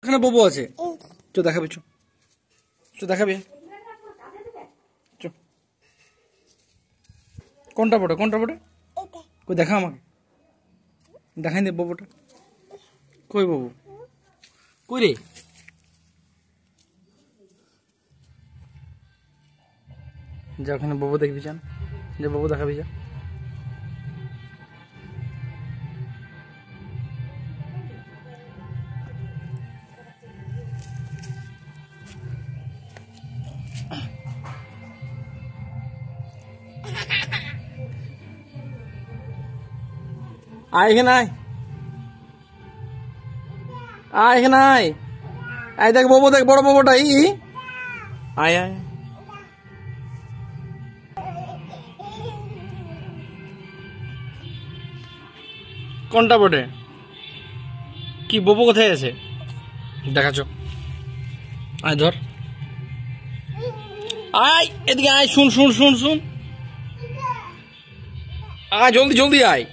এখানে ববু আছে, চো দেখাবি, চো চো দেখাবি, চো। কোনটা পড়ে, কোনটা পড়ে? কই দেখা আমাকে, দেখাই দে ববুটা। কই ববু, কই রে? যা ওখানে ববু দেখবি, যান যে ববু দেখাবি, যা। আয় এখানে, আয় আয় এখানে, আয় আয়, দেখ ববু, দেখ বড় ববুটা, আয় আয়। কোনটা বটে? কি ববু কোথায় আছে দেখাচ্ছ? আয় ধর, আয় এদিকে আয়, শুন শুন শুন শুন, আয় জলদি জলদি আয়।